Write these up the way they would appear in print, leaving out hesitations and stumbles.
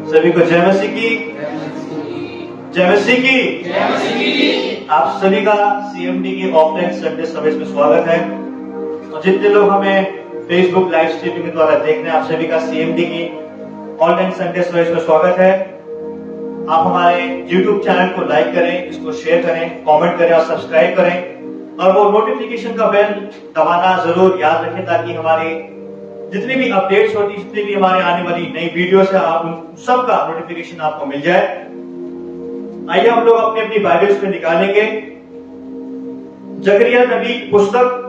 सभी को जय मसीह की। जय मसीह की। आप सभी का सीएमडी के ऑफलाइन संडे सर्विस में स्वागत है। और जितने लोग हमें फेसबुक लाइव स्ट्रीमिंग के द्वारा देख रहे हैं, आप सभी का सीएमडी की ऑनलाइन संडे सर्विस में स्वागत है। आप हमारे यूट्यूब चैनल को लाइक करें, इसको शेयर करें, कमेंट करें और सब्सक्राइब करें, और वो नोटिफिकेशन का बेल दबाना जरूर याद रखें, ताकि हमारे जितनी भी अपडेट्स होती, जितनी भी हमारे आने वाली नई वीडियोस है, आप उन सबका नोटिफिकेशन आपको मिल जाए। आइए हम लोग अपनी अपनी बाइबल्स में निकालेंगे जकरिया नबी की पुस्तक।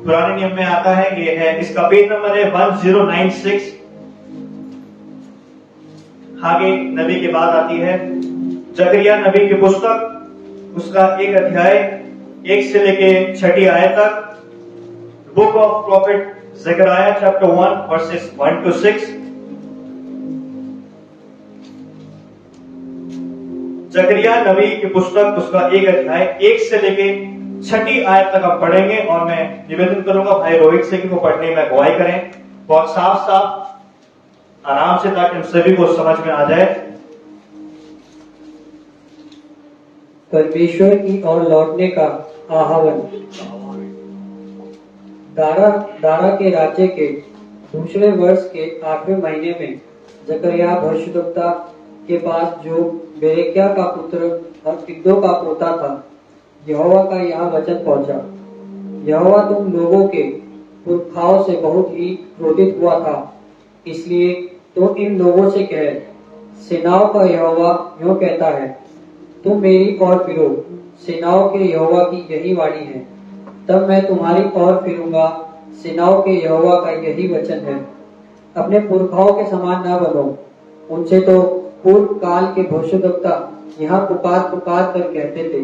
पुराने नियम में आता है, ये है, इसका पेज नंबर है 1096। आगे नबी के बाद आती है जकरिया नबी की पुस्तक, उसका एक अध्याय 1 से लेके 6 आयत तक। Book of profit Zakaria chapter 1 versus 1 to 6। जकरिया नबी की पुस्तक, उसका एक अध्याय 1 से लेके 6 आयत तक हम पढ़ेंगे। और मैं निवेदन करूंगा भाई रोहित से कि वो पढ़ने में अगुवाई करें, बहुत साफ साफ आराम से, ताकि हम सभी को समझ में आ जाए। परमेश्वर की ओर लौटने का आह्वान। दारा के राज्य के दूसरे वर्ष के 8वें महीने में जकरिया भविष्यद्वक्ता के पास, जो बेरेक्या का पुत्र और इद्दो का पोता था, यहोवा का यह वचन पहुंचा। यहोवा तुम लोगों के पुरखाओं से बहुत ही क्रोधित हुआ था, इसलिए तो इन लोगों से कहे, सेनाओं का यहोवा यूं कहता है, तुम मेरी ओर फिरो, सेनाओं के यहोवा की यही वाणी है। तब मैं तुम्हारी ओर फिरूंगा, सेनाओं के यहोवा का यही वचन है। अपने पुरखाओं के समान न बनो, उनसे तो पूर्व काल के भविष्यद्वक्ता यहाँ पुकार पुकार कर कहते थे,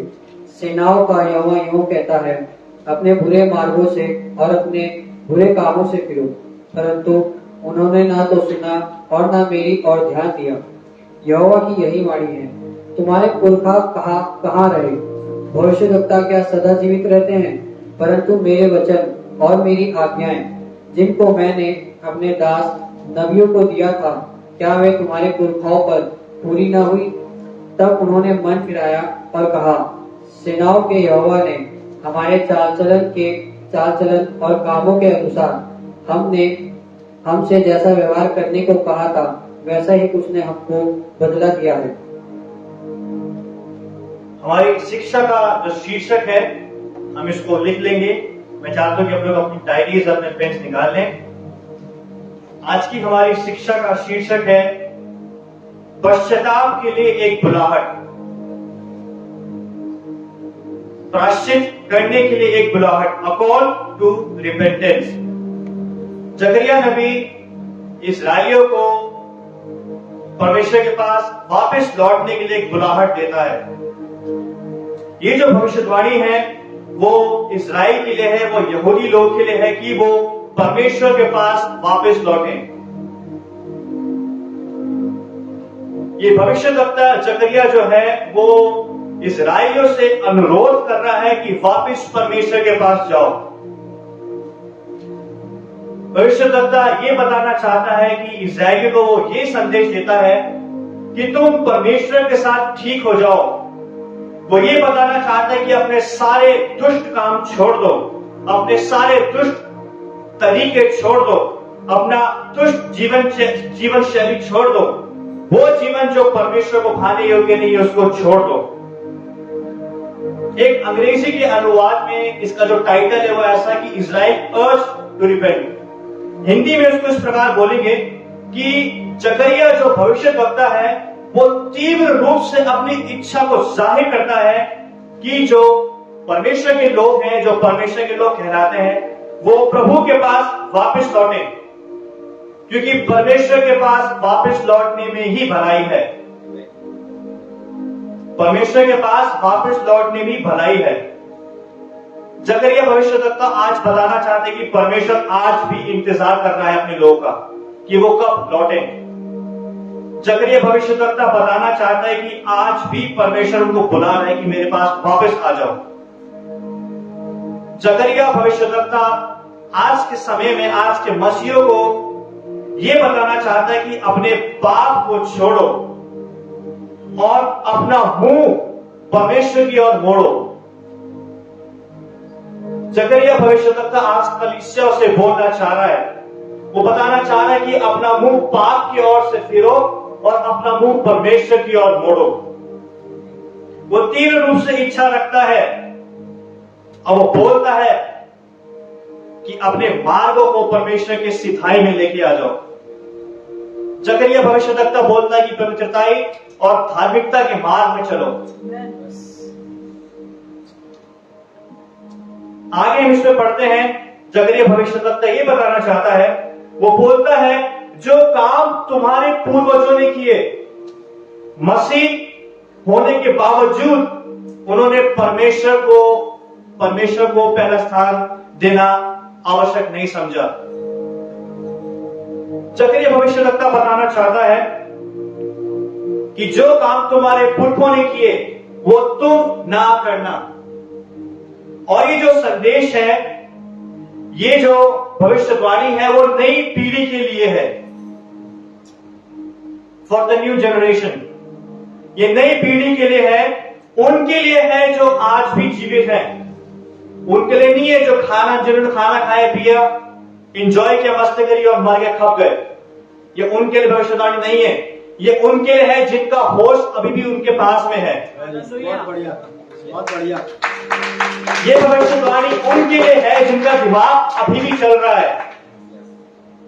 सेनाओं का यहोवा यूं कहता है, अपने बुरे मार्गों से और अपने बुरे कामों से फिरो। परंतु उन्होंने ना तो सुना और ना मेरी ओर ध्यान दिया। यहोवा की यही वाणी है, तुम्हारे पुरखा कहाँ रहे? भविष्यद्वक्ता क्या सदा जीवित रहते हैं? परंतु मेरे वचन और मेरी आज्ञाएं, जिनको मैंने अपने दास नबियों को दिया था, क्या वे तुम्हारे पुरखाओं पर पूरी न हुई? तब उन्होंने मन फिराया और कहा, सेनाओं के यहोवा ने हमारे चाल चलन और कामों के अनुसार हमसे जैसा व्यवहार करने को कहा था, वैसा ही उसने हमको बदला दिया है। हमारी शिक्षा का जो शीर्षक है, हम इसको लिख लेंगे। मैं चाहता हूं कि आप लोग अपनी डायरीज, अपने पेन्स निकाल लें। आज की हमारी शिक्षा का शीर्षक है पश्चाताप के लिए एक बुलाहट। प्रायश्चित करने के लिए एक बुलाहट, अ कॉल टू रिपेंटेंस। जकरिया नबी इस्राएलियों को परमेश्वर के पास वापस लौटने के लिए एक बुलाहट देता है। ये जो भविष्यवाणी है वो इस्राएल के लिए है, वो यहूदी लोग के लिए है कि वो परमेश्वर के पास वापस लौटें। ये भविष्यद्वक्ता जकरिया जो है वो इस्राएलियों से अनुरोध कर रहा है कि वापस परमेश्वर के पास जाओ। भविष्यद्वक्ता ये बताना चाहता है कि इस्राएलियों को वो ये संदेश देता है कि तुम परमेश्वर के साथ ठीक हो जाओ। वो ये बताना चाहता है कि अपने सारे दुष्ट काम छोड़ दो, अपने सारे दुष्ट तरीके छोड़ दो, अपना दुष्ट जीवन शैली छोड़ दो। वो जीवन जो परमेश्वर को भाने योग्य नहीं है, उसको छोड़ दो। एक अंग्रेजी के अनुवाद में इसका जो टाइटल है वो ऐसा कि Israel urge to repent. Hindi में उसको इस प्रकार बोलेंगे कि जकरिया जो भविष्यद्वक्ता है वो तीव्र रूप से अपनी इच्छा को जाहिर करता है कि जो परमेश्वर के लोग हैं, जो परमेश्वर के लोग कहलाते हैं, वो प्रभु के पास वापस लौटे, क्योंकि परमेश्वर के पास वापस लौटने में ही भलाई है। परमेश्वर के पास वापस लौटने में भलाई है। जकरिया भविष्यद्वक्ता आज बताना चाहते हैं कि परमेश्वर आज भी इंतजार कर रहा है अपने लोगों का कि वो कब लौटे। जकरिया भविष्यद्वक्ता बताना चाहता है कि आज भी परमेश्वर उनको बुला रहा है कि मेरे पास वापस आ जाओ। जकरिया भविष्यद्वक्ता आज के समय में, आज के मसीहों को ये बताना चाहता है कि अपने पाप को छोड़ो और अपना मुंह परमेश्वर की ओर मोड़ो। जकरिया भविष्यवक्ता आज कलीसिया से बोलना चाह रहा है, वो बताना चाह रहा है कि अपना मुंह पाप की ओर से फिरो और अपना मुंह परमेश्वर की ओर मोड़ो। वो तीव्र रूप से इच्छा रखता है और वो बोलता है कि अपने मार्गों को परमेश्वर के सिधाई में लेके आ जाओ। जकरिया भविष्यवक्ता बोलता है कि पवित्रताई और धार्मिकता के मार्ग में चलो। आगे हम इसमें पढ़ते हैं, जकरिया भविष्यवक्ता ये बताना चाहता है, वो बोलता है जो काम तुम्हारे पूर्वजों ने किए, मसीह होने के बावजूद उन्होंने परमेश्वर को पहला स्थान देना आवश्यक नहीं समझा। जकरिया भविष्यवक्ता बताना चाहता है कि जो काम तुम्हारे पुरखों ने किए वो तुम ना करना। और ये जो संदेश है, ये जो भविष्यवाणी है, वो नई पीढ़ी के लिए है, फॉर द न्यू जनरेशन। ये नई पीढ़ी के लिए है, उनके लिए है जो आज भी जीवित है। उनके लिए नहीं है जो जिन्होंने खाना खाया पिया, इंजॉय किया, मस्ती करी और मर गए, खप गए। ये उनके लिए भविष्यवाणी नहीं है, ये उनके लिए है जिनका होश अभी भी उनके पास में है। बहुत बढ़िया, बहुत बढ़िया। ये भविष्यवाणी उनके लिए है जिनका दिमाग अभी भी चल रहा है।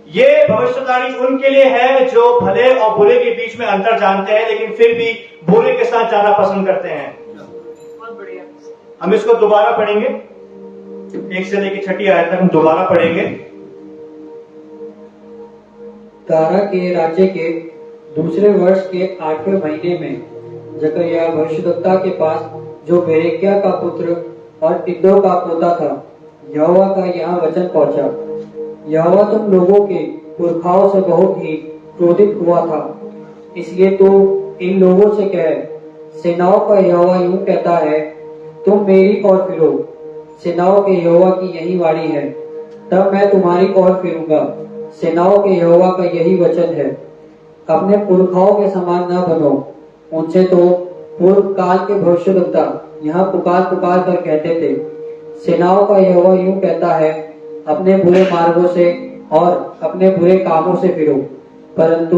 ये भविष्यवाणी उनके लिए है जो भले और बुरे के बीच में अंतर जानते हैं, लेकिन फिर भी बुरे के साथ जाना पसंद करते हैं। बहुत बढ़िया। हम इसको दोबारा पढ़ेंगे, 1 से लेकर 6 आयत तक हम दोबारा पढ़ेंगे। दारा के राज्य के दूसरे वर्ष के 8वें महीने में जकरिया भविष्यद्वक्ता के पास, जो बेरेक्या का पुत्र और इद्दो का पोता था, यहोवा का यहाँ वचन पहुंचा। यहोवा तुम लोगों के पुरखाओं से बहुत ही क्रोधित हुआ था, इसलिए तू इन लोगों से कह, सेनाओं का यहोवा यूं कहता है, तुम मेरी ओर फिरो। सेनाओं के यहोवा की यही वाणी है, तब मैं तुम्हारी ओर फिरूंगा। सेनाओं के यहोवा का यही वचन है, अपने पुरखाओं के समान न बनो। उनसे तो पूर्व काल के भविष्यद्वक्ता यहाँ पुकार पुकार कर कहते थे, सेनाओं का यहोवा यूं कहता है, अपने बुरे मार्गों से और अपने बुरे कामों से फिरो। परंतु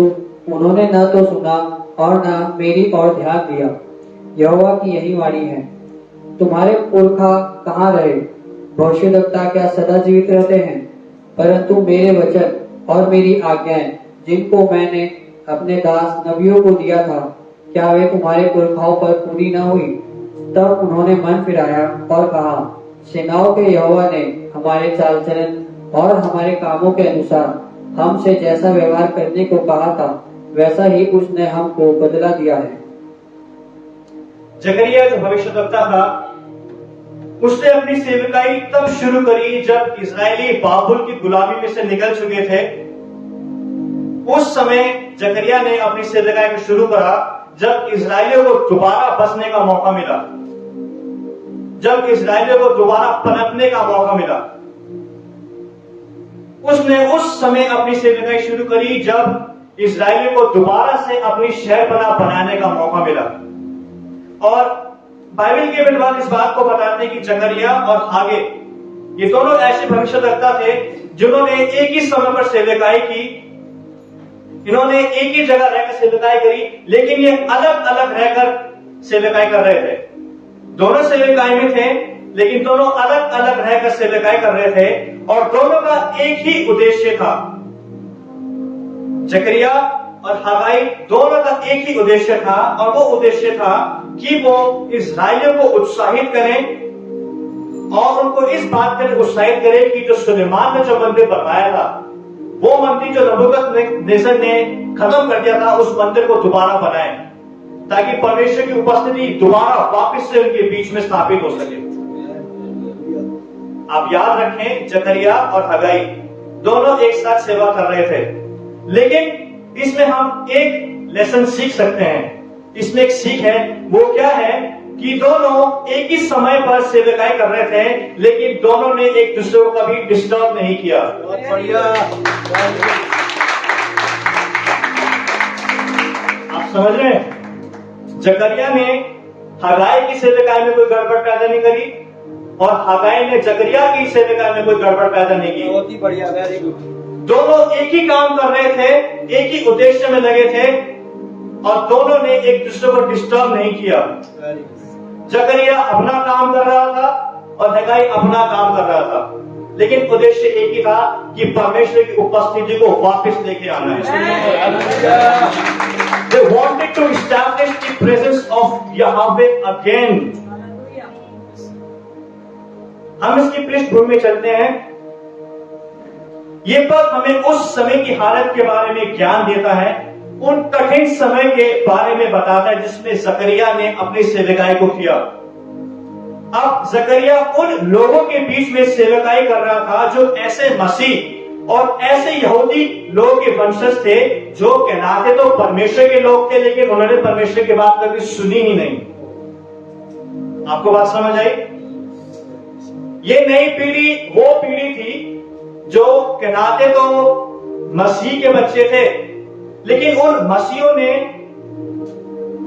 उन्होंने न तो सुना और न मेरी ओर ध्यान दिया। यहोवा की यही वाणी है, तुम्हारे पुरखा कहाँ रहे? भविष्यद्वक्ता क्या सदा जीवित रहते हैं? परंतु मेरे वचन और मेरी आज्ञाएं जिनको मैंने अपने दास नबियों को दिया था, क्या वे तुम्हारे पुरखाओं पर पूरी न हुई? तब उन्होंने मन फिराया और कहा, सेनाओं के यहोवा ने हमारे चाल चलन और हमारे कामों के अनुसार हमसे जैसा व्यवहार करने को कहा था, वैसा ही उसने हमको बदला दिया है। जकरिया जो भविष्यद्वक्ता था, उसने अपनी सेवकाई तब शुरू करी जब इजरायली बाबुल की गुलामी में से निकल चुके थे। उस समय जकरिया ने अपनी सेवकाई को शुरू करा जब इजरायलियों को दोबारा बसने का मौका मिला, जब इजरायलियों को दोबारा पनपने का मौका मिला। उसने उस समय अपनी सेवकाई शुरू करी जब इजरायलियों को दोबारा से अपनी शहरपनाह बनाने का मौका मिला। और बाइबल के विद्वान इस बात को बताते हैं कि जकरिया और हागे, ये दोनों ऐसे भविष्यद्वक्ता थे जिन्होंने एक ही समय पर सेवकाई की। इन्होंने एक ही जगह रहकर सेवकाई करी, लेकिन ये अलग अलग रहकर सेवकाई कर रहे थे। दोनों सेवकाई में थे, लेकिन दोनों अलग अलग रहकर सेवकाई कर रहे थे, और दोनों का एक ही उद्देश्य था। जकरिया और हगाई दोनों का एक ही उद्देश्य था, और वो उद्देश्य था कि वो इस्राएलियों को उत्साहित करें और उनको इस बात के लिए उत्साहित करें कि जो सुलेमान ने जो मंदिर बनवाया था, वो मंदिर जो नबूकदनेस्सर ने खत्म कर दिया था, उस मंदिर को दोबारा बनाए, ताकि परमेश्वर की उपस्थिति दोबारा वापस से उनके बीच में स्थापित हो सके। आप याद रखें, जकरिया और हगाई दोनों एक साथ सेवा कर रहे थे, लेकिन इसमें हम एक लेसन सीख सकते हैं। इसमें एक सीख है, वो क्या है कि दोनों एक ही समय पर सेवकाई कर रहे थे, लेकिन दोनों ने एक दूसरे को कभी डिस्टर्ब नहीं किया। बहुत बढ़िया। समझ रहे हैं? जकरिया ने हगाई की सेविकाई में कोई गड़बड़ पैदा नहीं करी और हगाई ने जकरिया की सेविकाई में कोई गड़बड़ पैदा नहीं की। बहुत ही बढ़िया, वेरी गुड। दोनों एक ही काम कर रहे थे, एक ही उद्देश्य में लगे थे और दोनों ने एक दूसरे को डिस्टर्ब नहीं किया। Very good. जकरिया अपना काम कर रहा था और हगाई अपना काम कर रहा था, लेकिन उद्देश्य एक ही था कि परमेश्वर की उपस्थिति को वापस लेके आना है। They wanted to establish the presence of Yahweh again. हम इसकी पृष्ठभूमि में चलते हैं। ये पद हमें उस समय की हालत के बारे में ज्ञान देता है, उन कठिन समय के बारे में बताता है जिसमें जकरिया ने अपनी सेवकाई को किया। अब जकरिया उन लोगों के बीच में सेवकाई कर रहा था जो ऐसे मसीह और ऐसे यहूदी लोग के वंशज थे जो कहलाते तो परमेश्वर के लोग थे, लेकिन उन्होंने परमेश्वर की बात कभी सुनी ही नहीं। आपको बात समझ आई? ये नई पीढ़ी वो पीढ़ी थी जो कहलाते तो मसीह के बच्चे थे, लेकिन उन मसीहों ने,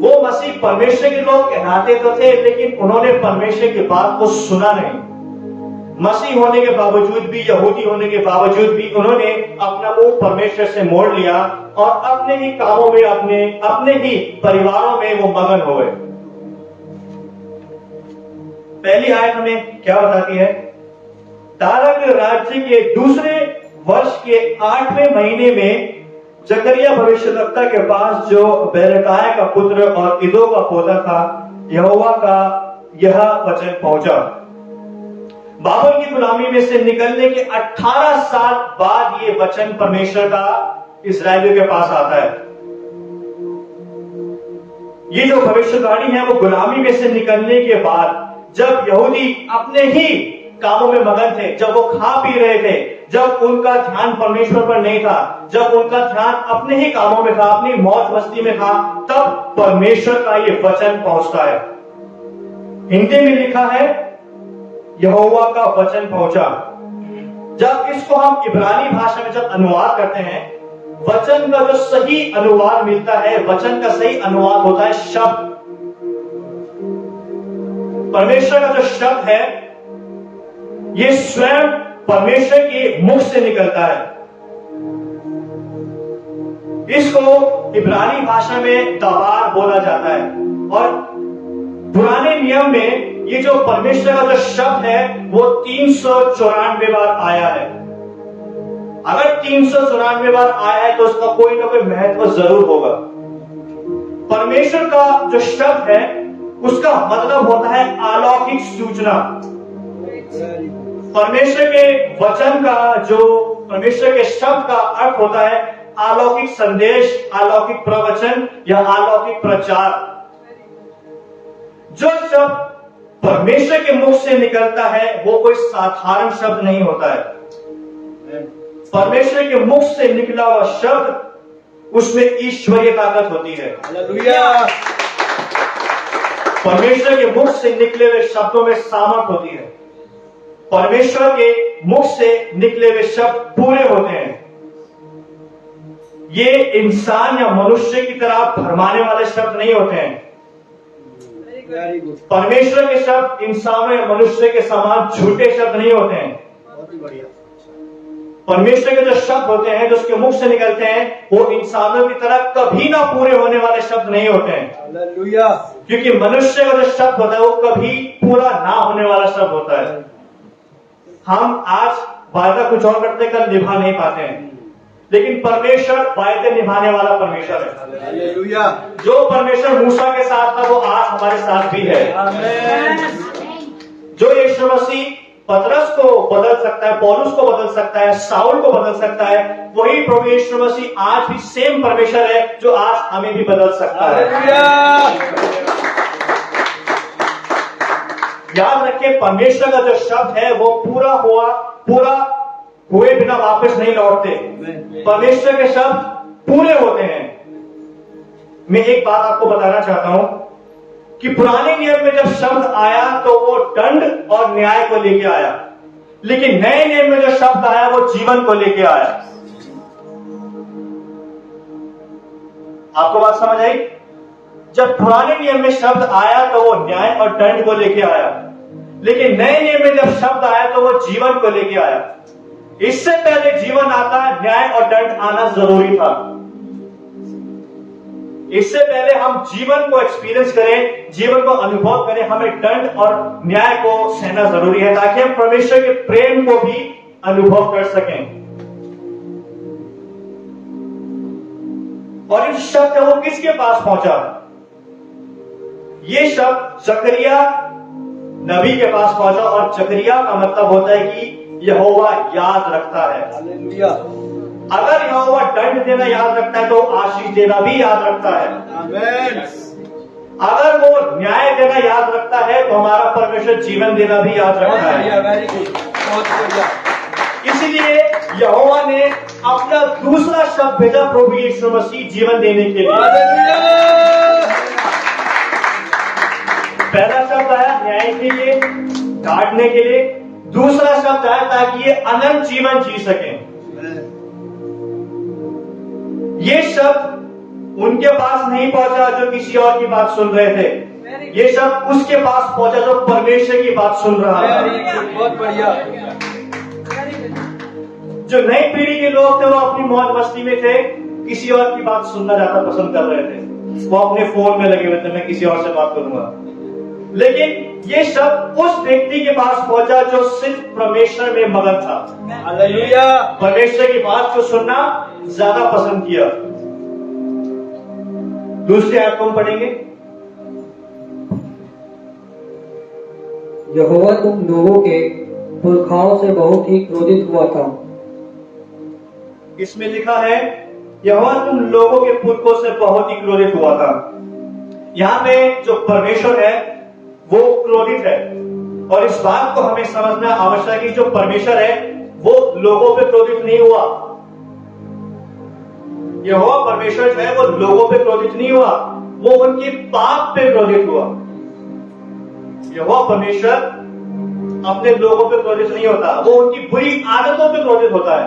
वो मसीह परमेश्वर के लोग कहलाते तो थे, लेकिन उन्होंने परमेश्वर की बात को सुना नहीं। मसीह होने के बावजूद भी, यहूदी होने के बावजूद भी उन्होंने अपना मुंह परमेश्वर से मोड़ लिया और अपने ही कामों में, अपने ही परिवारों में वो मगन हो गए। पहली आयत हमें क्या बताती है? दारा के राज्य के दूसरे वर्ष के 8वें महीने में जकरिया भविष्यद्वक्ता के पास, जो बेरेकाया का पुत्र और इदो का पोता था, यहोवा का यह वचन पहुंचा। बाबल की गुलामी में से निकलने के 18 साल बाद ये वचन परमेश्वर का इस्राएलियों के पास आता है। ये जो भविष्यवाणी है वो गुलामी में से निकलने के बाद, जब यहूदी अपने ही कामों में मगन थे, जब वो खा पी रहे थे, जब उनका ध्यान परमेश्वर पर नहीं था, जब उनका ध्यान अपने ही कामों में था, अपनी मौज मस्ती में था, तब परमेश्वर का ये वचन पहुंचता है। हिंदी में लिखा है यहोवा का वचन पहुंचा। जब इसको हम इब्रानी भाषा में जब अनुवाद करते हैं, वचन का जो सही अनुवाद मिलता है, वचन का सही अनुवाद होता है शब्द। परमेश्वर का जो शब्द है ये स्वयं परमेश्वर के मुख से निकलता है। इसको इब्रानी भाषा में दवार बोला जाता है। और पुराने नियम में ये जो परमेश्वर का जो शब्द है वो 394 बार आया है। अगर 394 बार आया है तो उसका कोई ना कोई महत्व जरूर होगा। परमेश्वर का जो शब्द है उसका मतलब होता है अलौकिक सूचना। परमेश्वर के वचन का, जो परमेश्वर के शब्द का अर्थ होता है अलौकिक संदेश, अलौकिक प्रवचन या अलौकिक प्रचार। जो शब्द परमेश्वर के मुख से निकलता है वो कोई साधारण शब्द नहीं होता है। परमेश्वर के मुख से निकला हुआ शब्द, उसमें ईश्वरीय ताकत होती है। हालेलुया। परमेश्वर के मुख से निकले हुए शब्दों में सामर्थ होती है। परमेश्वर के मुख से निकले हुए शब्द पूरे होते हैं। ये इंसान या मनुष्य की तरह भरमाने वाले शब्द नहीं होते हैं। Very good. परमेश्वर के शब्द इंसानों या मनुष्य के समान झूठे शब्द नहीं होते हैं। बहुत ही बढ़िया। परमेश्वर के जो शब्द होते हैं, जो उसके मुख से निकलते हैं, वो इंसानों की तरह कभी ना पूरे होने वाले शब्द नहीं होते हैं। हालेलुया। क्योंकि मनुष्य का जो शब्द होता है वो कभी पूरा ना होने वाला शब्द होता है। हम आज वायदा कुछ और करते कल निभा नहीं पाते हैं, लेकिन परमेश्वर वायदे निभाने वाला परमेश्वर है। हालेलुया। जो परमेश्वर मूसा के साथ था वो आज हमारे साथ भी है। आमीन। जो यीशु मसीह पतरस को बदल सकता है, पौलुस को बदल सकता है, साउल को बदल सकता है, वही प्रभु यीशु मसीह आज भी सेम परमेश्वर है जो आज हमें भी बदल सकता है। याद रखें, परमेश्वर का जो शब्द है वो पूरा हुए बिना वापस नहीं लौटते। परमेश्वर के शब्द पूरे होते हैं। मैं एक बात आपको बताना चाहता हूं कि पुराने नियम में जब शब्द आया तो वो दंड और न्याय को लेके आया, लेकिन नए नियम में जो शब्द आया वो जीवन को लेके आया। आपको बात समझ आई? जब पुराने नियम में शब्द आया तो वो न्याय और दंड को लेके आया, लेकिन नए नियम में जब शब्द आया तो वो जीवन को लेके आया। इससे पहले जीवन आता, न्याय और दंड आना जरूरी था। इससे पहले हम जीवन को एक्सपीरियंस करें, जीवन को अनुभव करें, हमें दंड और न्याय को सहना जरूरी है ताकि हम परमेश्वर के प्रेम को भी अनुभव कर सकें। और इस शब्द है वो किसके पास पहुंचा? ये शब्द जकरिया नबी के पास पहुंचा, और जकरिया का मतलब होता है कि यहोवा याद रखता है। हालेलुया। अगर यहोवा दंड देना याद रखता है तो आशीष देना भी याद रखता है। आमीन। अगर वो न्याय देना याद रखता है तो हमारा परमेश्वर जीवन देना भी याद बहुत रखता बढ़िया, है। वेरी गुड, बहुत बढ़िया। इसलिए यहोवा ने अपना दूसरा शब्द भेजा, प्रभु यीशु मसीह, जीवन देने के लिए। हालेलुया। पहला शब्द आया न्याय के लिए, काटने के लिए। दूसरा शब्द आया ताकि ये अनंत जीवन जी सकें। ये शब्द उनके पास नहीं पहुंचा जो किसी और की बात सुन रहे थे, ये शब्द उसके पास पहुंचा जो परमेश्वर की बात सुन रहा वेरी था। गुड, बहुत बढ़िया। जो नई पीढ़ी के लोग थे वो अपनी मौज मस्ती में थे, किसी और की बात सुनना ज्यादा पसंद कर रहे थे। वो अपने फोन में लगे हुए थे, मैं किसी और से बात करूंगा। लेकिन ये शब्द उस व्यक्ति के पास पहुंचा जो सिर्फ परमेश्वर में मगन था, हालेलुया। परमेश्वर की बात को सुनना ज्यादा पसंद किया। दूसरी आयत को हम पढ़ेंगे। यहोवा तुम लोगों के पुरखाओं से बहुत ही क्रोधित हुआ था। इसमें लिखा है यहोवा तुम लोगों के पुरखों से बहुत ही क्रोधित हुआ था। यहाँ पे जो परमेश्वर है वो क्रोधित है, और इस बात को हमें समझना आवश्यक है कि जो परमेश्वर है वो लोगों पे क्रोधित नहीं हुआ। यहोवा परमेश्वर जो है वो लोगों पे क्रोधित नहीं हुआ, वो उनके पाप पे क्रोधित हुआ। यहोवा परमेश्वर अपने लोगों पे क्रोधित नहीं होता, वो उनकी बुरी आदतों पे क्रोधित होता है,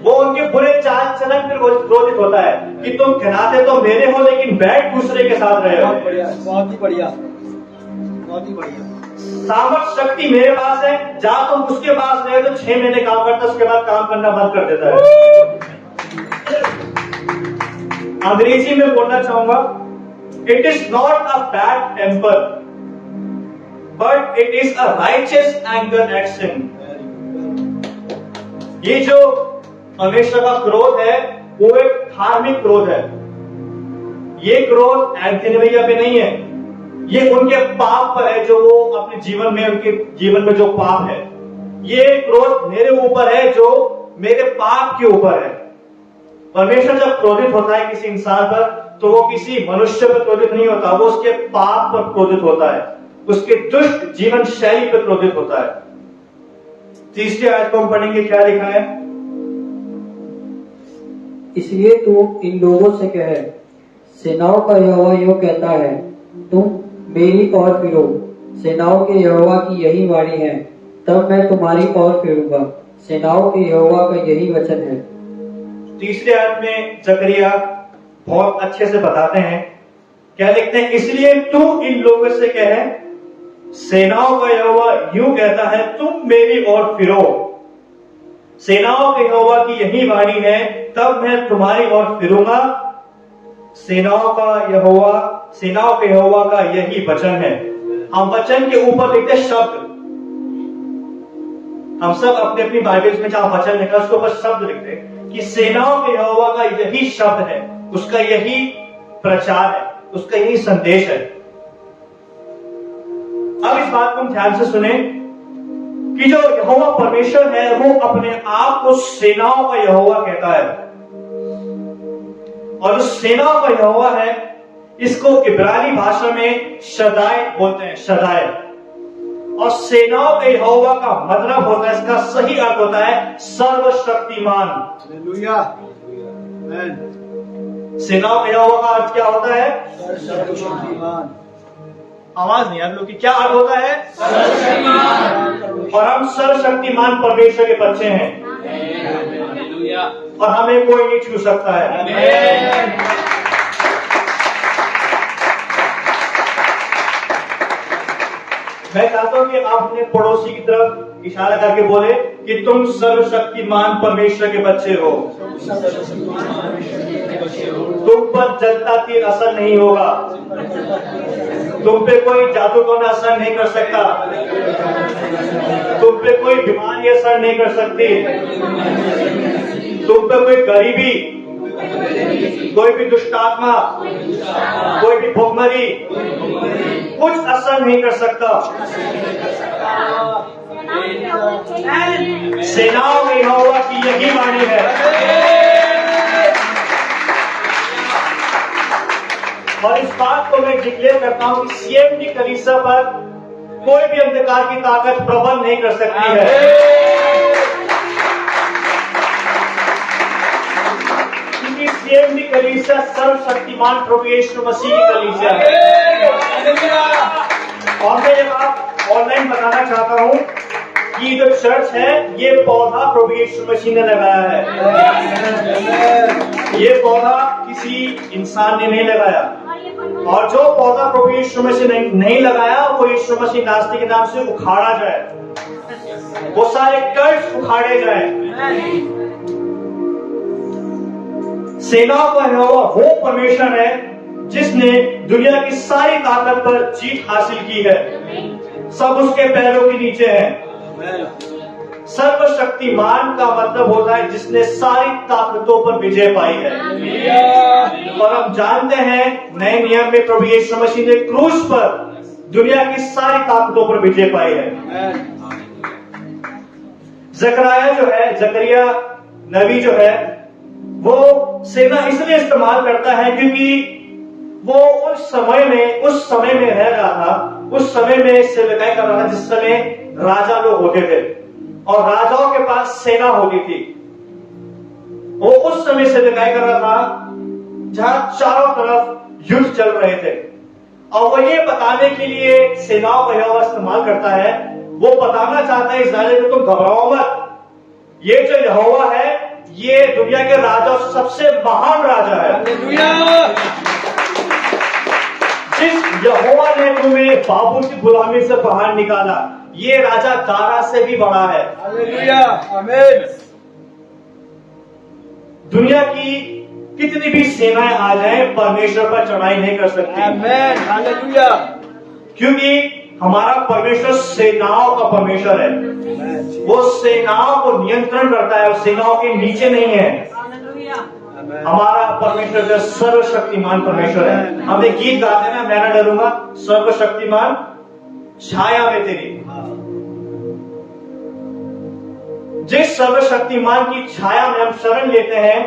वो उनके बुरे चाल चलन पे क्रोधित होता है कि तुम कहलाते तो मेरे हो लेकिन बैठ दूसरे के साथ रहे हो। बहुत बढ़िया, बहुत ही बढ़िया, बहुत ही बढ़िया। सामर्थ शक्ति मेरे पास है, जहां तुम उसके पास रहे तो 6 महीने काम करता, उसके बाद काम करना बंद कर देता है। अंग्रेजी में बोलना चाहूंगा, it is not a bad temper but it is a righteous anger at sin. ये जो परमेश्वर का क्रोध है वो एक धार्मिक क्रोध है। ये क्रोध एंथनी भैया पे नहीं है, ये उनके पाप पर है जो वो अपने जीवन में, उनके जीवन में जो पाप है। ये क्रोध मेरे ऊपर है जो मेरे पाप के ऊपर है। परमेश्वर जब क्रोधित होता है किसी इंसान पर तो वो किसी मनुष्य पर क्रोधित नहीं होता, वो उसके पाप पर क्रोधित होता है, उसके दुष्ट जीवन शैली पर क्रोधित होता है। तीसरी आयत को हम पढ़ेंगे, क्या लिखा है? इसलिए तू इन लोगों से कहे, सेनाओं का यहोवा यूं कहता है, तुम मेरी ओर फिरो। सेनाओं के यहोवा की यही वाणी है, तब मैं तुम्हारी ओर फिरूंगा। सेनाओं के यहोवा का यही वचन है। तीसरी आयत में जकरिया बहुत अच्छे से बताते हैं, क्या लिखते हैं? इसलिए तू इन लोगों से कहे, सेनाओं का यहोवा यूं कहता है, तुम मेरी ओर फिरो। सेनाओं के यहोवा की यही वाणी है, तब मैं तुम्हारी ओर फिरूंगा। सेनाओं के यहोवा का यही वचन है। हम वचन के ऊपर लिखते शब्द, हम सब अपने अपनी बाइबल्स में जहां वचन लिखा उसके ऊपर शब्द लिखते कि सेनाओं के यहोवा का यही शब्द है, उसका यही प्रचार है, उसका यही संदेश है। अब इस बात को हम ध्यान से सुने कि जो यहोवा परमेश्वर है वो अपने आप को सेनाओं का यहोवा कहता है, और जो सेनाओं का यहोवा है इसको इब्रानी भाषा में शदाय बोलते हैं, शदाय। और सेनाओं के यहोवा का मतलब होता है, इसका सही अर्थ होता है सर्वशक्तिमान। हालेलुया। आमीन। सेनाओं के यहोवा का अर्थ क्या होता है? सर्वशक्तिमान। आवाज नहीं आप लोग की, क्या अर्थ होता है? सर्वशक्तिमान। और हम सर्वशक्तिमान परमेश्वर के बच्चे हैं, और हमें कोई नहीं छू सकता है। मैं चाहता हूं कि आप अपने पड़ोसी की तरफ इशारा करके बोले कि तुम सर्वशक्तिमान परमेश्वर के बच्चे हो। तुम पर जलता तीर असर नहीं होगा। तुम पे कोई जादू टोना असर नहीं कर सकता। तुम पे कोई बीमारी असर नहीं कर सकती। तुम पे कोई गरीबी, कोई भी दुष्टात्मा, कोई भी भुखमरी कुछ असर नहीं कर सकता। सेनाओं में यहोवा की यही वाणी है। और इस बात को मैं डिक्लेयर करता हूं कि सीएमडी कलीसिया पर कोई भी अंधकार की ताकत प्रबल नहीं कर सकती है। क्योंकि सीएमडी कलीसिया सर्वशक्तिमान प्रभु यीशु मसीह की कलीसिया है। और मैं ये बात ऑनलाइन बताना चाहता हूं कि जो चर्च है ये पौधा प्रभु यीशु मसीह ने लगाया है। ये पौधा किसी इंसान ने नहीं लगाया। और जो पौधा प्रभु यीशु मसीह ने नहीं लगाया वो यीशु मसीह नास्तिक के नाम से उखाड़ा जाए। वो सारे कर्ज उखाड़े जाए। सेनाओं का यहोवा वो परमेश्वर है जिसने दुनिया की सारी ताकत पर जीत हासिल की है। सब उसके पैरों के नीचे है। सर्वशक्तिमान का मतलब होता है जिसने सारी ताकतों पर विजय पाई है। और हम जानते हैं नए नियम में प्रभु यीशु मसीह ने क्रूस पर दुनिया की सारी ताकतों पर विजय पाई है। जकरिया नबी जो है वो सेना इसलिए इस्तेमाल करता है क्योंकि वो उस समय में रह रहा था। उस समय में सेवकाई कर रहा था जिस समय राजा लोग होते थे और राजाओं के पास सेना होती थी। वो उस समय सेवकाई कर रहा था जहां चारों तरफ युद्ध चल रहे थे। और वो ये बताने के लिए सेनाओं का यहोवा इस्तेमाल करता है। वो बताना चाहता है इस्राएल को तुम घबराओ मत। ये जो यहोवा है ये दुनिया के राजाओं से सबसे महान राजा है। जिस यहोवा ने तुम्हें बाबुल की गुलामी से बाहर निकाला ये राजा दारा से भी बड़ा है। हालेलुया, आमीन। दुनिया की कितनी भी सेनाएं आ जाएं परमेश्वर पर चढ़ाई नहीं कर सकती। आमीन, हालेलुया। क्योंकि हमारा परमेश्वर सेनाओं का परमेश्वर है। वो सेनाओं को नियंत्रण करता है। वो सेनाओं के नीचे नहीं है। हमारा परमेश्वर जो सर्वशक्तिमान परमेश्वर है। हम एक गीत गाते हैं ना, मैं न डरूंगा सर्वशक्तिमान छाया में तेरी। जिस सर्वशक्तिमान की छाया में हम शरण लेते हैं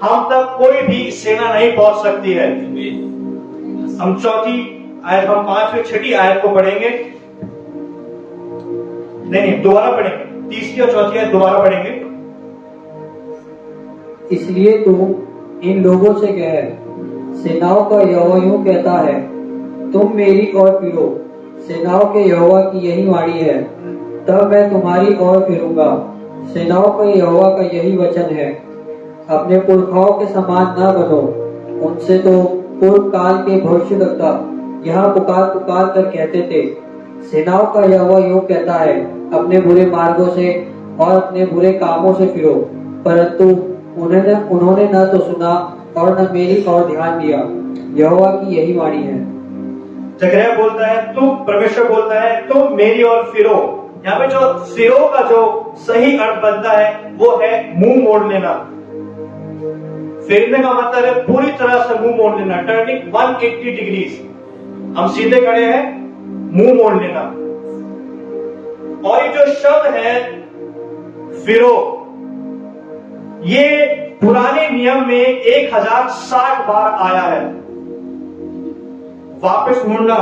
हम तक कोई भी सेना नहीं पहुंच सकती है। हम चौथी आयत, हम 5वीं 6ठी आयत को पढ़ेंगे। नहीं दोबारा पढ़ेंगे। 3री और 4थी आयत दोबारा पढ़ेंगे। इसलिए तू इन लोगों से कह, सेनाओं का यहोवा यूं कहता है, तुम मेरी ओर फिरो। सेनाओं के यहोवा की यही वाणी है, तब मैं तुम्हारी ओर फिरूंगा। सेनाओं के यहोवा का यही वचन है, अपने पुरखाओं के समान न बनो। उनसे तो पूर्व काल के भविष्यद्वक्ता यहाँ पुकार पुकार कर कहते थे, सेनाओं का यहोवा यूं कहता है, अपने बुरे मार्गों से और अपने बुरे कामों से फिरो। परंतु उन्होंने न तो सुना और न मेरी ओर ध्यान दिया। यहोवा की यही वाणी है। जकरिया बोलता है, तुम परमेश्वर बोलता है तुम मेरी ओर फिरो। यहाँ पे जो फिरो का जो सही अर्थ बनता है वो है मुंह मोड़ लेना। फिरने का मतलब है पूरी तरह से मुंह मोड़ लेना, टर्निंग 180 डिग्रीज। हम सीधे खड़े हैं, मुंह मोड़ लेना। और ये जो शब्द है फिरो, ये पुराने नियम में 1060 बार आया है। वापस मुड़ना,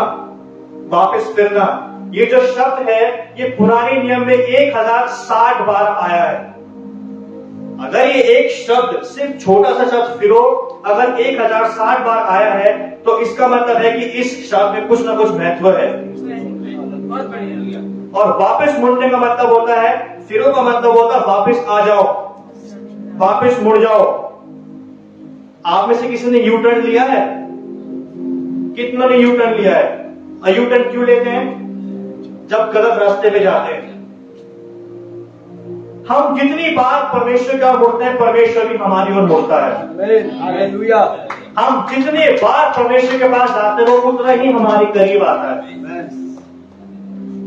वापस फिरना, ये जो शब्द है ये पुराने नियम में 1060 बार आया है। अगर ये एक शब्द, सिर्फ छोटा सा शब्द फिरो, अगर 1060 बार आया है तो इसका मतलब है कि इस शब्द में कुछ ना कुछ महत्व है। और वापस मुड़ने का मतलब होता है, फिरो का मतलब होता है वापस आ जाओ, वापस मुड़ जाओ। आप में से किसी ने यू टर्न लिया है? कितनों ने यू टर्न लिया है? और यू टर्न क्यों लेते हैं? जब गलत रास्ते पे जाते हैं। हम जितनी बार परमेश्वर का मुड़ते हैं, परमेश्वर भी हमारी ओर मुड़ता है। हालेलुया। हम जितने बार परमेश्वर के पास जाते हैं, वो उतना ही हमारे करीब आता है,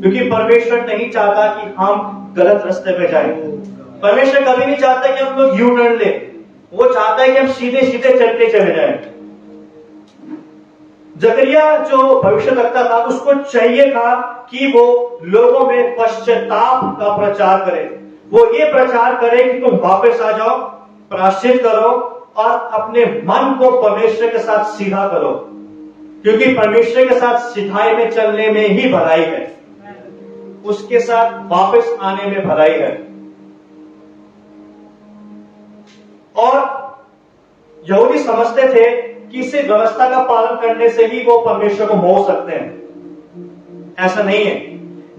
क्योंकि परमेश्वर नहीं चाहता कि हम गलत रास्ते पे जाएं। परमेश्वर कभी नहीं चाहता कि हम लोग यू टर्न ले, वो चाहता है कि हम सीधे सीधे चलते चले जाएं। जकरिया जो भविष्य लगता था, उसको चाहिए था कि वो लोगों में पश्चाताप का प्रचार करे। वो ये प्रचार करे कि तुम वापस आ जाओ, प्रायश्चित करो और अपने मन को परमेश्वर के साथ सीधा करो, क्योंकि परमेश्वर के साथ सिधाई में चलने में ही भलाई है, उसके साथ वापस आने में भलाई है। और यहूदी समझते थे कि इस व्यवस्था का पालन करने से ही वो परमेश्वर को मोह सकते हैं। ऐसा नहीं है।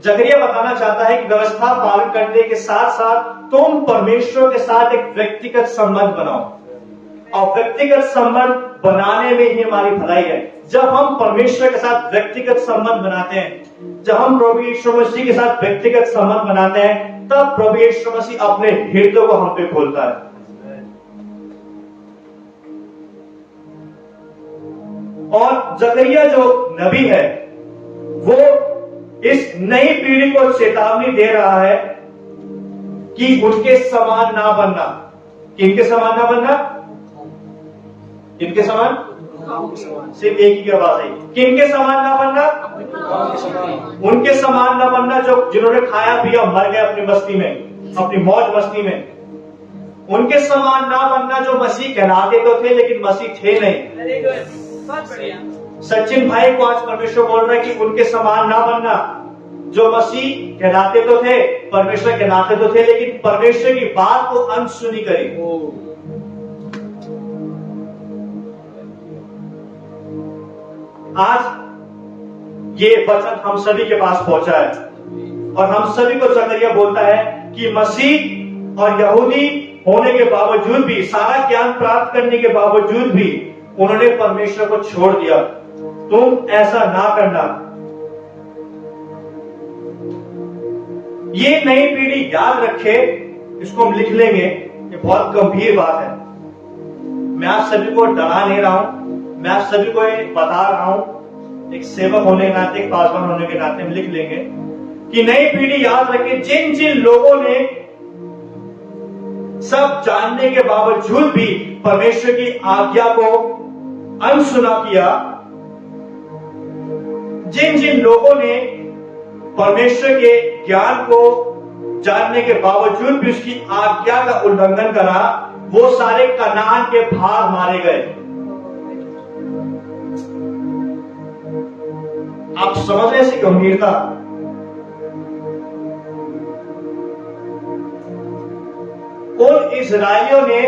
जकरिया बताना चाहता है कि व्यवस्था पालन करने के साथ साथ तुम परमेश्वर के साथ एक व्यक्तिगत संबंध बनाओ, और व्यक्तिगत संबंध बनाने में ही हमारी भलाई है। जब हम परमेश्वर के साथ व्यक्तिगत संबंध बनाते हैं, जब हम प्रभु यीशु मसीह के साथ व्यक्तिगत संबंध बनाते हैं, तब प्रभु यीशु मसीह अपने हृदय को हम पे खोलता है। और जकरिया जो नबी है, वो इस नई पीढ़ी को चेतावनी दे रहा है कि उनके समान ना बनना। किनके समान ना बनना? किनके समान? सिर्फ एक ही आवाज आई, किनके समान ना बनना? उनके समान ना बनना जो जिन्होंने खाया पिया मर गए अपनी मस्ती में, अपनी मौज मस्ती में। उनके समान ना बनना जो मसीह कहलाते तो थे लेकिन मसीह थे नहीं। सचिन भाई को आज परमेश्वर बोल रहा है कि उनके समान ना बनना, जो मसीह कहलाते तो थे, परमेश्वर कहलाते तो थे, लेकिन परमेश्वर की बात को अनसुनी करी। आज ये वचन हम सभी के पास पहुंचा है और हम सभी को जकरिया बोलता है कि मसीह और यहूदी होने के बावजूद भी, सारा ज्ञान प्राप्त करने के बावजूद भी उन्होंने परमेश्वर को छोड़ दिया। तुम ऐसा ना करना। ये नई पीढ़ी याद रखे, इसको हम लिख लेंगे, ये बहुत गंभीर बात है। मैं आप सभी को डरा नहीं रहा हूं, मैं आप सभी को ये बता रहा हूं, एक सेवक होने के नाते, एक पासवान होने के नाते हम लिख लेंगे कि नई पीढ़ी याद रखे, जिन जिन लोगों ने सब जानने के बावजूद भी परमेश्वर की आज्ञा को अनसुना किया, जिन जिन लोगों ने परमेश्वर के ज्ञान को जानने के बावजूद भी उसकी आज्ञा का उल्लंघन करा, वो सारे कनान के भाग मारे गए। आप समझ रहे हैं गंभीरता? उन इजरायलियों ने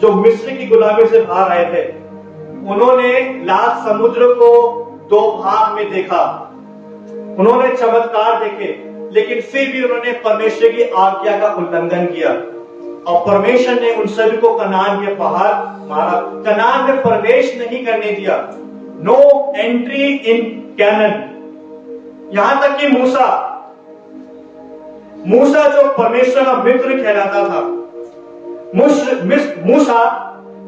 जो मिस्र की गुलामी से बाहर आए थे, उन्होंने लाल समुद्र को दो भाग में देखा, उन्होंने चमत्कार देखे, लेकिन फिर भी उन्होंने परमेश्वर की आज्ञा का उल्लंघन किया और परमेश्वर ने उन सभी को कनान के बाहर मारा, कनान में प्रवेश नहीं करने दिया। No entry in Canaan. यहां तक कि मूसा जो परमेश्वर का मित्र कहलाता था, मूसा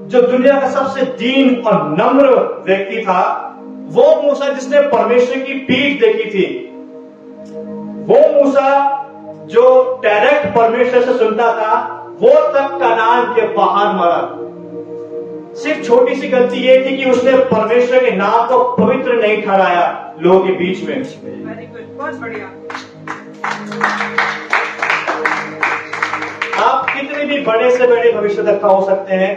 जो दुनिया का सबसे दीन और नम्र व्यक्ति था, वो मूसा जिसने परमेश्वर की पीठ देखी थी, वो मूसा जो डायरेक्ट परमेश्वर से सुनता था, वो तक कनान के बाहर मरा। सिर्फ छोटी सी गलती ये थी कि उसने परमेश्वर के नाम को पवित्र नहीं ठहराया लोगों के बीच में। बहुत बढ़िया। आप कितने भी बड़े से बड़े भविष्यवक्ता हो सकते हैं,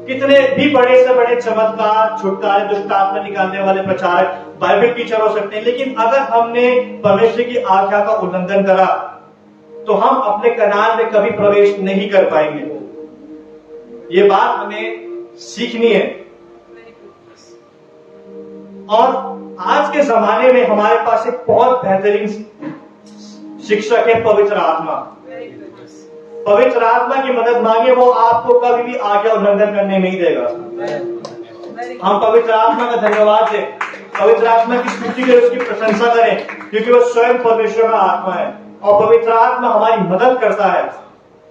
कितने भी बड़े से बड़े चमत्कार, छुटकारे, दुष्ट आत्मा निकालने वाले प्रचारक, बाइबल टीचर हो सकते हैं, लेकिन अगर हमने परमेश्वर की आज्ञा का उल्लंघन करा तो हम अपने कनान में कभी प्रवेश नहीं कर पाएंगे। ये बात हमें सीखनी है। और आज के जमाने में हमारे पास एक बहुत बेहतरीन शिक्षक है, पवित्र आत्मा। पवित्र आत्मा की मदद मांगे, वो आपको कभी भी आज्ञा उल्लंघन करने नहीं देगा। हम पवित्र आत्मा का धन्यवाद दें पवित्र आत्मा की स्तुति करें, उसकी प्रशंसा करें, क्योंकि वो स्वयं परमेश्वर का आत्मा है और पवित्र आत्मा हमारी मदद करता है।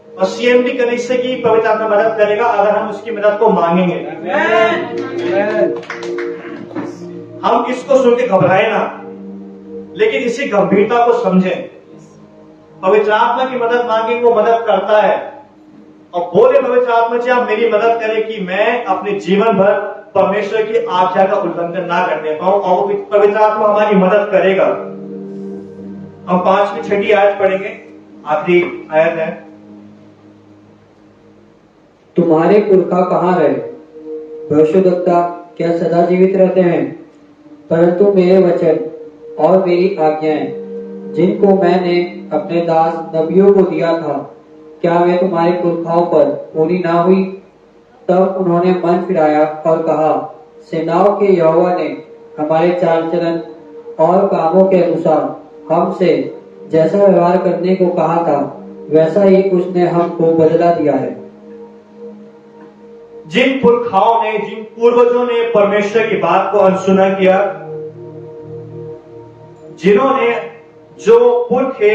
और CMD कलीसिया की पवित्र आत्मा मदद करेगा अगर हम उसकी मदद को मांगेंगे। हम इसको सुन के घबराए ना, लेकिन इसी गंभीरता को समझें। पवित्र आत्मा की मदद मांगे, वो मदद करता है। और बोले पवित्र आत्मा जी आप मेरी मदद करें कि मैं अपने जीवन भर परमेश्वर की आज्ञा का उल्लंघन ना करने पाऊं, और वो पवित्र आत्मा हमारी मदद करेगा। हम 5वीं 6ठी आयत पढ़ेंगे, आखिरी आयत है। तुम्हारे पुरखा कहाँ रहे? भविष्यद्वक्ता क्या सदा जीवित रहते हैं? परंतु मेरे वचन और मेरी आज्ञाएं जिनको मैंने अपने दास नबियों को दिया था, क्या वे तुम्हारे पुरखाओं पर पूरी ना हुई? तब उन्होंने मन फिराया और कहा, सेनाओं के यहोवा ने हमारे चाल चलन और कामों के अनुसार हमसे जैसा व्यवहार करने को कहा था, वैसा ही उसने हमको बदला दिया है। जिन पुरखाओं ने, जिन पूर्वजों ने परमेश्वर की बात को अनसुना किया, जिन्होंने, जो पुरखे,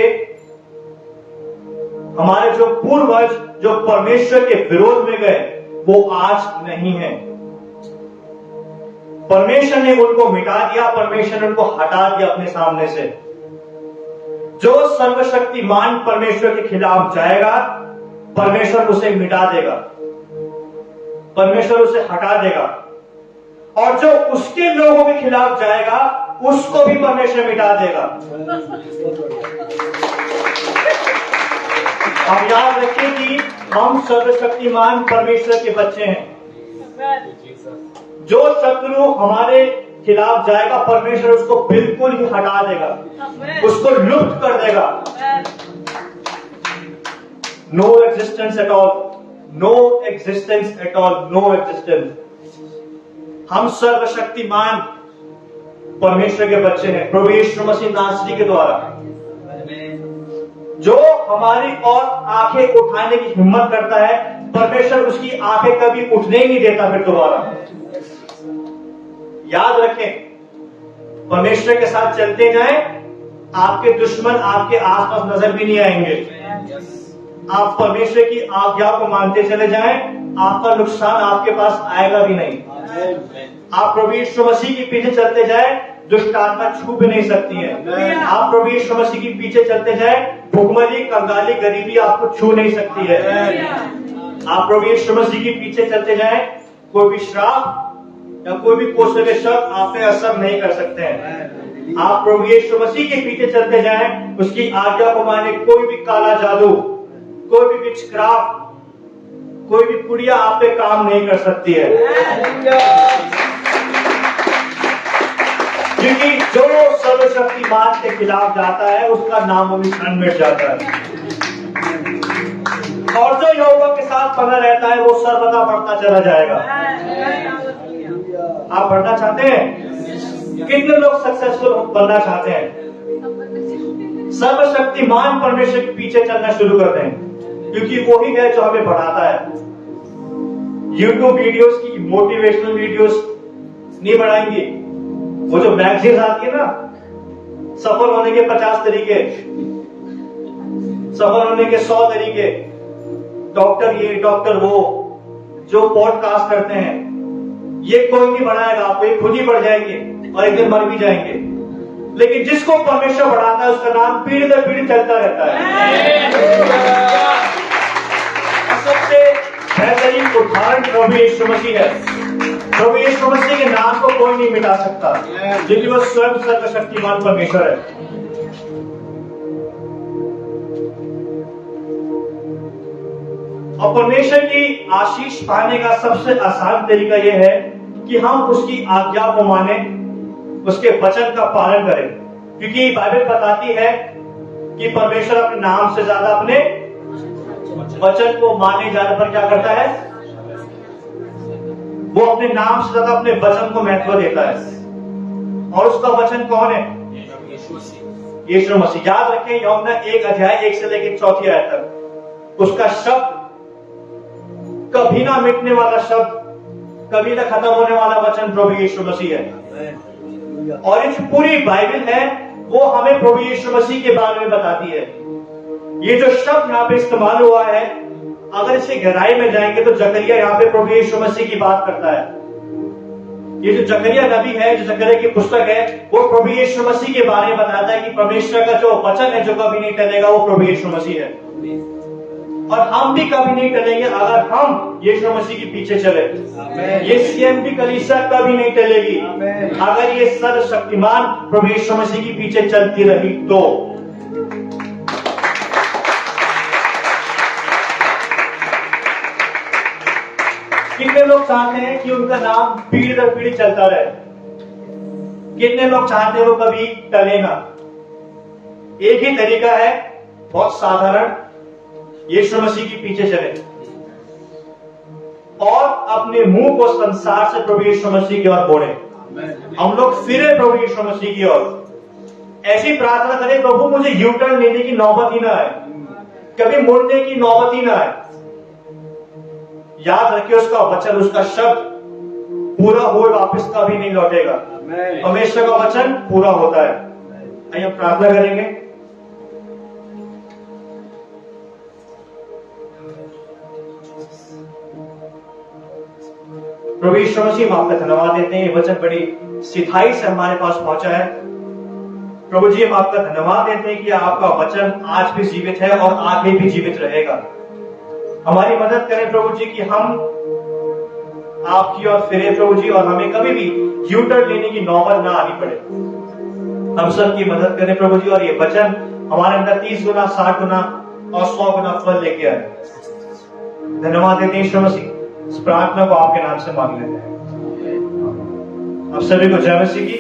हमारे जो पूर्वज जो परमेश्वर के विरोध में गए, वो आज नहीं है। परमेश्वर ने उनको मिटा दिया, परमेश्वर ने उनको हटा दिया अपने सामने से। जो सर्वशक्तिमान परमेश्वर के खिलाफ जाएगा, परमेश्वर उसे मिटा देगा, परमेश्वर उसे हटा देगा। और जो उसके लोगों के खिलाफ जाएगा, उसको भी परमेश्वर मिटा देगा। अब याद रखें कि हम सर्वशक्तिमान परमेश्वर के बच्चे हैं। जो शत्रु हमारे खिलाफ जाएगा, परमेश्वर उसको बिल्कुल ही हटा देगा, उसको लुप्त कर देगा। No existence at all, no existence at all, no existence. हम सर्वशक्तिमान परमेश्वर के बच्चे हैं, प्रभु यीशु मसीह नासरी के द्वारा। जो हमारी और आंखें उठाने की हिम्मत करता है, परमेश्वर उसकी आंखें कभी उठने ही नहीं देता फिर दोबारा। याद रखें, परमेश्वर के साथ चलते जाएं, आपके दुश्मन आपके आसपास नजर भी नहीं आएंगे। आप परमेश्वर की आज्ञा को मानते चले जाएं, आपका नुकसान आपके पास आएगा भी नहीं। आप प्रभु यीशु मसीह के पीछे चलते जाएं, दुष्ट आत्मा छू भी नहीं सकती है। आप प्रभु यीशु मसीह के पीछे चलते जाएं, भुखमरी, कंगाली, गरीबी आपको छू नहीं सकती है। आप प्रभु यीशु मसीह के पीछे चलते जाएं, कोई भी श्राप या कोई भी कोसवे शब्द आप पे असर नहीं कर सकते हैं। आप प्रभु यीशु मसीह के पीछे चलते जाएं, उसकी आज्ञा को माने, कोई भी काला जादू, कोई भी विचक्राफ्ट, कोई भी पुड़िया आप पे काम नहीं कर सकती है। क्योंकि जो सर्वशक्तिमान के खिलाफ जाता है, उसका नाम निशान मिट जाता है। और जो यहोवा के साथ बना रहता है, वो सर्वदा बढ़ता चला जाएगा। आप बढ़ना चाहते हैं? कितने लोग सक्सेसफुल बनना चाहते हैं? सर्वशक्तिमान परमेश्वर के पीछे चलना शुरू करते हैं, क्योंकि वो ही है जो हमें बढ़ाता है। यूट्यूब वीडियोस की, मोटिवेशनल वीडियोस नहीं बढ़ाएंगी। वो जो मैगजीन आती है ना, सफल होने के 50 तरीके, सफल होने के 100 तरीके, डॉक्टर ये डॉक्टर वो, जो पॉडकास्ट करते हैं, ये कोई नहीं बढ़ाएगा आपको, ये खुद ही बढ़ जाएंगे और एक दिन मर भी जाएंगे। लेकिन जिसको परमेश्वर बढ़ाता है, उसका नाम पीढ़ी दर पीढ़ी चलता रहता है। सबसे बेहतरीन उदाहरण प्रभु यीशु मसीह है। प्रभु यीशु मसीह के नाम को कोई नहीं मिटा सकता, क्योंकि वो स्वयं सर्वशक्तिमान परमेश्वर है। और परमेश्वर की आशीष पाने का सबसे आसान तरीका यह है कि हम उसकी आज्ञा को माने, उसके वचन का पालन करें। क्योंकि बाइबल बताती है कि परमेश्वर अपने नाम से ज्यादा अपने वचन को माने जाने पर क्या करता है? वो अपने नाम से ज्यादा अपने वचन को महत्व देता है। और उसका वचन कौन है? यीशु मसीह। याद रखें, यूहन्ना 1 अध्याय 1 से लेकर 4 आयत तक उसका शब्द, कभी ना मिटने वाला शब्द, कभी ना खत्म होने वाला वचन प्रभु यीशु मसीह है। बढ़िया। और ये जो पूरी बाइबल है वो हमें प्रभु यीशु मसीह के बारे में बताती है। ये जो शब्द यहाँ पे इस्तेमाल हुआ है, अगर इसे गहराई में जाएंगे तो जकरिया यहाँ पे प्रभु यीशु मसीह की बात करता है। ये जो जकरिया नबी है, जो जकरिया की पुस्तक है, वो प्रभु यीशु मसीह के बारे में बताता है कि परमेश्वर का जो वचन है जो कभी नहीं टलेगा, वो प्रभु यीशु मसीह है। और हम भी कभी नहीं टलेंगे अगर हम यीशु मसीह के पीछे चले। ये सीएमडी कलीसिया कभी नहीं टलेगी अगर ये सर्वशक्तिमान प्रभु यीशु मसीह के पीछे चलती रही तो। कितने लोग चाहते हैं कि उनका नाम पीढ़ी दर पीढ़ी चलता रहे? कितने लोग चाहते हैं वो कभी टले ना? एक ही तरीका है, बहुत साधारण, यीशु मसीह के पीछे चले और अपने मुंह को संसार से प्रभु यीशु मसीह की ओर मोड़े। हम लोग फिरे प्रभु यीशु मसीह की ओर। ऐसी प्रार्थना करें, प्रभु मुझे यू टर्न लेने की नौबत ही ना आए, कभी मुड़ने की नौबत ही ना आए। याद रखिए, उसका वचन, उसका शब्द पूरा हुए वापस कभी नहीं लौटेगा। हमेशा का वचन पूरा होता है। आइए हम प्रार्थना करेंगे। प्रभु यीशु मसीह, हम आपका धन्यवाद देते हैं, ये वचन बड़ी सिधाई से हमारे पास पहुंचा है। प्रभु जी, हम आपका धन्यवाद देते हैं कि आपका वचन आज भी जीवित है और आगे भी जीवित रहेगा। हमारी मदद करें प्रभु जी कि हम आपकी ओर फिरे प्रभु जी, और हमें कभी भी यू टर्न लेने की नौबत ना आनी पड़े। हम सब की मदद करें प्रभु जी, और ये वचन हमारे अंदर 30 गुना, 60 गुना और 100 गुना फल लेके आए। धन्यवाद देते हैं यीशु मसीह। इस प्रार्थना को आपके नाम से मांग लेते हैं। आप सभी को जय मसीह की।